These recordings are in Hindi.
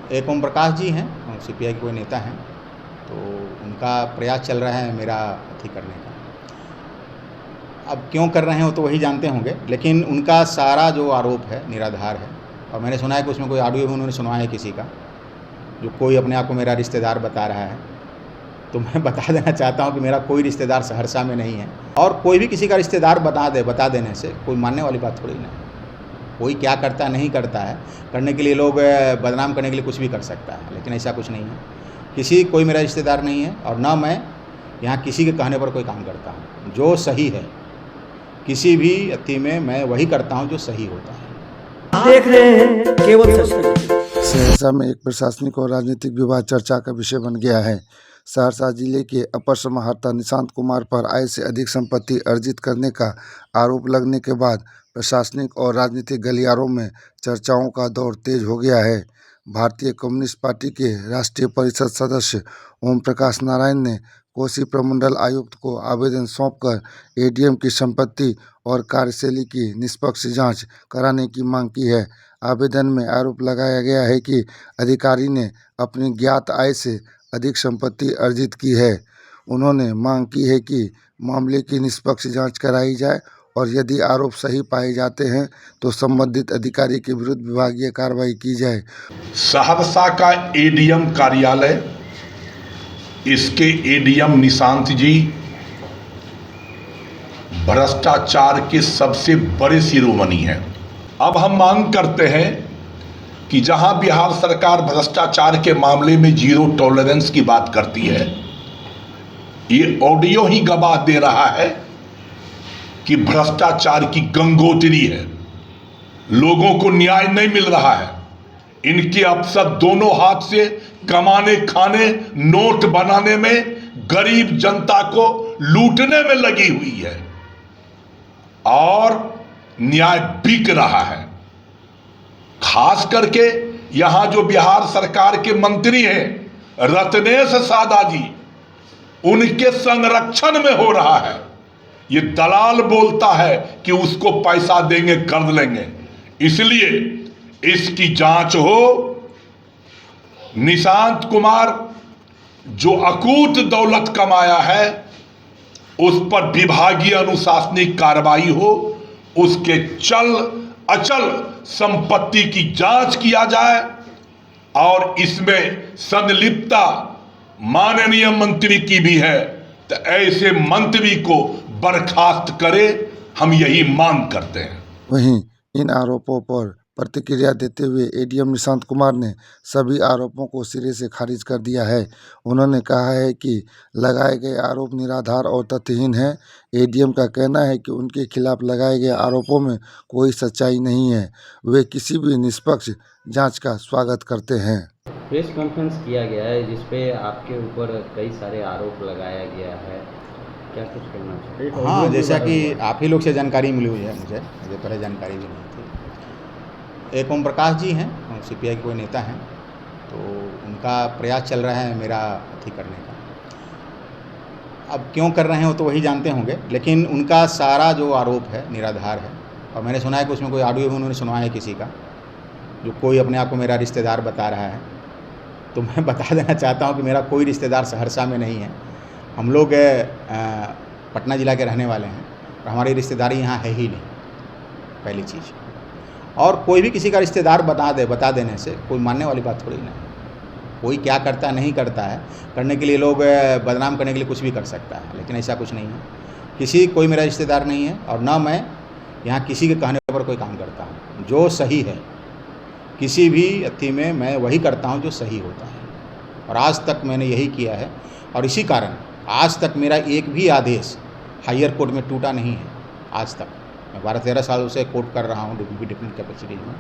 एक ओम प्रकाश जी हैं, सीपीआई के कोई नेता हैं, तो उनका प्रयास चल रहा है मेरा अथी करने का। अब क्यों कर रहे हैं वो तो वही जानते होंगे, लेकिन उनका सारा जो आरोप है निराधार है। और मैंने सुना है कि उसमें कोई ऑडियो भी उन्होंने सुनवाया है किसी का, जो कोई अपने आप को मेरा रिश्तेदार बता रहा है। तो मैं बता देना चाहता हूँ कि मेरा कोई रिश्तेदार सहरसा में नहीं है, और कोई भी किसी का रिश्तेदार बता देने से कोई मानने वाली बात थोड़ी ना है। कोई क्या करता है नहीं करता है, करने के लिए लोग बदनाम करने के लिए कुछ भी कर सकता है, लेकिन ऐसा कुछ नहीं है। कोई मेरा रिश्तेदार नहीं है, और ना मैं यहाँ किसी के कहने पर कोई काम करता हूँ। जो सही है किसी भी अथी में मैं वही करता हूँ जो सही होता है। देख रहे हैं केवल सच। सहरसा में एक प्रशासनिक और राजनीतिक विवाद चर्चा का विषय बन गया है। सहरसा जिले के अपर समाहर्ता निशांत कुमार पर आय से अधिक संपत्ति अर्जित करने का आरोप लगने के बाद प्रशासनिक और राजनीतिक गलियारों में चर्चाओं का दौर तेज हो गया है। भारतीय कम्युनिस्ट पार्टी के राष्ट्रीय परिषद सदस्य ओम प्रकाश नारायण ने कोसी प्रमंडल आयुक्त को आवेदन सौंपकर एडीएम की संपत्ति और कार्यशैली की निष्पक्ष जांच कराने की मांग की है। आवेदन में आरोप लगाया गया है कि अधिकारी ने अपनी ज्ञात आय से अधिक संपत्ति अर्जित की है। उन्होंने मांग की है कि मामले की निष्पक्ष जांच कराई जाए, और यदि आरोप सही पाए जाते हैं तो संबंधित अधिकारी के विरुद्ध विभागीय कार्रवाई की जाए। सहरसा का एडीएम कार्यालय, इसके एडीएम निशांत जी भ्रष्टाचार के सबसे बड़े शिरोमणि हैं। अब हम मांग करते हैं कि जहां बिहार सरकार भ्रष्टाचार के मामले में जीरो टॉलरेंस की बात करती है, ये ऑडियो ही गवाह दे रहा है कि भ्रष्टाचार की गंगोत्री है। लोगों को न्याय नहीं मिल रहा है। इनके अफसर दोनों हाथ से कमाने खाने, नोट बनाने में, गरीब जनता को लूटने में लगी हुई है, और न्याय बिक रहा है। खास करके यहां जो बिहार सरकार के मंत्री हैं रत्नेश सादा जी, उनके संरक्षण में हो रहा है। ये दलाल बोलता है कि उसको पैसा देंगे, कर लेंगे, इसलिए इसकी जांच हो। निशांत कुमार जो अकूत दौलत कमाया है उस पर विभागीय अनुशासनिक कार्रवाई हो, उसके चल अचल संपत्ति की जांच किया जाए, और इसमें संलिप्तता माननीय मंत्री की भी है तो ऐसे मंत्री को बर्खास्त करे। हम यही मांग करते हैं। वहीं इन आरोपों पर प्रतिक्रिया देते हुए एडीएम निशांत कुमार ने सभी आरोपों को सिरे से खारिज कर दिया है। उन्होंने कहा है कि लगाए गए आरोप निराधार और तथ्यहीन हैं। एडीएम का कहना है कि उनके खिलाफ लगाए गए आरोपों में कोई सच्चाई नहीं है। वे किसी भी निष्पक्ष जांच का स्वागत करते हैं। प्रेस कॉन्फ्रेंस किया गया है जिसपे आपके ऊपर कई सारे आरोप लगाया गया है, क्या कुछ कहना चाहिए? हाँ, जैसा कि आप ही लोग से जानकारी मिली हुई है, मुझे पहले जानकारी भी नहीं थी। एक ओम प्रकाश जी हैं, सीपीआई के कोई नेता हैं, तो उनका प्रयास चल रहा है मेरा अथी करने का। अब क्यों कर रहे हैं वो तो वही जानते होंगे, लेकिन उनका सारा जो आरोप है निराधार है। और मैंने सुना है कि उसमें कोई ऑडियो भी उन्होंने सुनवाया है किसी का, जो कोई अपने आप को मेरा रिश्तेदार बता रहा है। तो मैं बता देना चाहता हूँ कि मेरा कोई रिश्तेदार सहरसा में नहीं है। हम लोग पटना ज़िला के रहने वाले हैं, और हमारी रिश्तेदारी यहाँ है ही नहीं, पहली चीज़। और कोई भी किसी का रिश्तेदार बता देने से कोई मानने वाली बात थोड़ी ना है। कोई क्या करता है नहीं करता है, करने के लिए लोग बदनाम करने के लिए कुछ भी कर सकता है, लेकिन ऐसा कुछ नहीं है। कोई मेरा रिश्तेदार नहीं है, और ना मैं यहाँ किसी के कहने पर कोई काम करता हूँ। जो सही है किसी भी अथी में मैं वही करता हूँ जो सही होता है, और आज तक मैंने यही किया है। और इसी कारण आज तक मेरा एक भी आदेश हायर कोर्ट में टूटा नहीं है। आज तक मैं 12-13 साल से कोर्ट कर रहा हूँ डिप्टी कैपेसिटी में,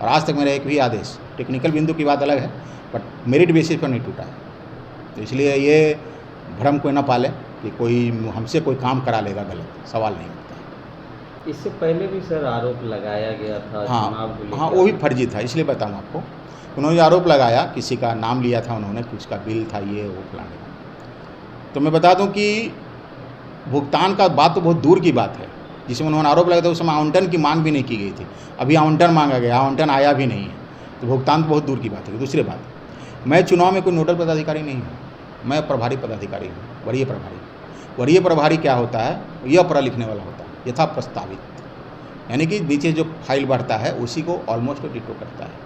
और आज तक मेरा एक भी आदेश, टेक्निकल बिंदु की बात अलग है, बट मेरिट बेसिस पर नहीं टूटा है। तो इसलिए ये भ्रम कोई ना पाले कि कोई हमसे कोई काम करा लेगा, गलत सवाल नहीं होता है। इससे पहले भी सर आरोप लगाया गया था। हाँ, वो भी फर्जी था। इसलिए बताऊँ आपको, उन्होंने आरोप लगाया, किसी का नाम लिया था उन्होंने, कुछ का बिल था, ये वो फलाने का। तो मैं बता दूं कि भुगतान का बात तो बहुत दूर की बात है। जिसमें उन्होंने आरोप लगाया था उस समय आवंटन की मांग भी नहीं की गई थी। अभी आवंटन मांगा गया, आवंटन आया भी नहीं है। तो भुगतान तो बहुत दूर की बात है। दूसरी बात, मैं चुनाव में कोई नोडल पदाधिकारी नहीं हूँ, मैं प्रभारी पदाधिकारी हूँ, वरीय प्रभारी। वरीय प्रभारी क्या होता है, यह पढ़ा लिखने वाला होता है, यथा प्रस्तावित, यानी कि नीचे जो फाइल बढ़ता है उसी को ऑलमोस्ट डिटो करता है।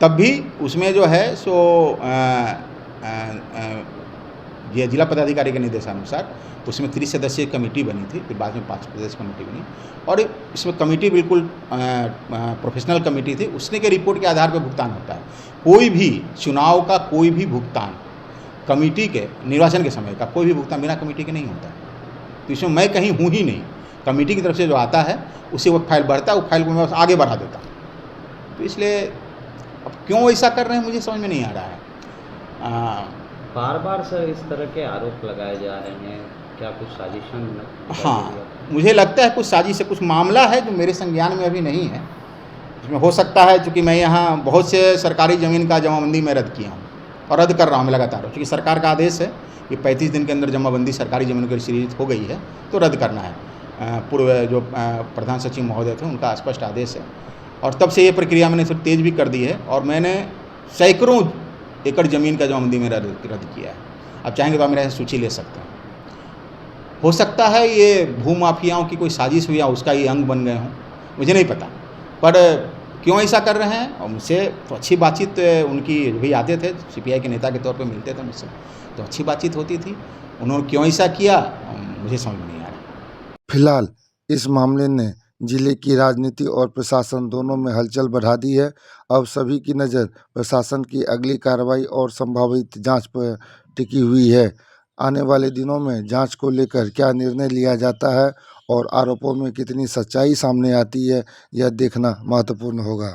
तब भी उसमें जो है सो ये जिला पदाधिकारी के निर्देशानुसार उसमें 30 सदस्यीय कमेटी बनी थी, फिर बाद में 5 सदस्य कमेटी बनी, और इसमें कमेटी बिल्कुल प्रोफेशनल कमेटी थी। उसने के रिपोर्ट के आधार पर भुगतान होता है। कोई भी चुनाव का कोई भी भुगतान कमेटी के निर्वाचन के समय का कोई भी भुगतान बिना कमेटी के नहीं होता। तो इसमें मैं कहीं हूँ ही नहीं, कमेटी की तरफ से जो आता है उसी वक्त फाइल बढ़ता है, वो फाइल को मैं आगे बढ़ा देता हूँ। तो इसलिए अब क्यों ऐसा कर रहे हैं मुझे समझ में नहीं आ रहा है। बार बार सर इस तरह के आरोप लगाए जा रहे हैं, क्या कुछ साजिशन? हाँ, मुझे लगता है कुछ साजिश है, कुछ मामला है जो मेरे संज्ञान में अभी नहीं है। इसमें हो सकता है चूँकि मैं यहाँ बहुत से सरकारी ज़मीन का जमाबंदी मैं रद्द किया हूँ और रद्द कर रहा हूँ मैं लगातार, क्योंकि सरकार का आदेश है कि 35 दिन के अंदर जमाबंदी सरकारी ज़मीन की सीरीज हो गई है तो रद्द करना है। पूर्व जो प्रधान सचिव महोदय थे उनका स्पष्ट आदेश है, और तब से ये प्रक्रिया मैंने थोड़ी तेज़ भी कर दी है, और मैंने सैकड़ों एकड़ ज़मीन का जमाबंदी में रद्द किया है। अब चाहेंगे तो आप मेरे सूची ले सकते हैं। हो सकता है ये भूमाफियाओं की कोई साजिश हुई या उसका ये अंग बन गए हों, मुझे नहीं पता, पर क्यों ऐसा कर रहे हैं। और मुझसे तो अच्छी बातचीत उनकी भी आते थे, सीपीआई के नेता के तौर पे मिलते थे मुझसे, तो अच्छी बातचीत होती थी। उन्होंने क्यों ऐसा किया मुझे समझ में नहीं आ रहा। फिलहाल इस मामले ने जिले की राजनीति और प्रशासन दोनों में हलचल बढ़ा दी है। अब सभी की नज़र प्रशासन की अगली कार्रवाई और संभावित जांच पर टिकी हुई है। आने वाले दिनों में जांच को लेकर क्या निर्णय लिया जाता है और आरोपों में कितनी सच्चाई सामने आती है, यह देखना महत्वपूर्ण होगा।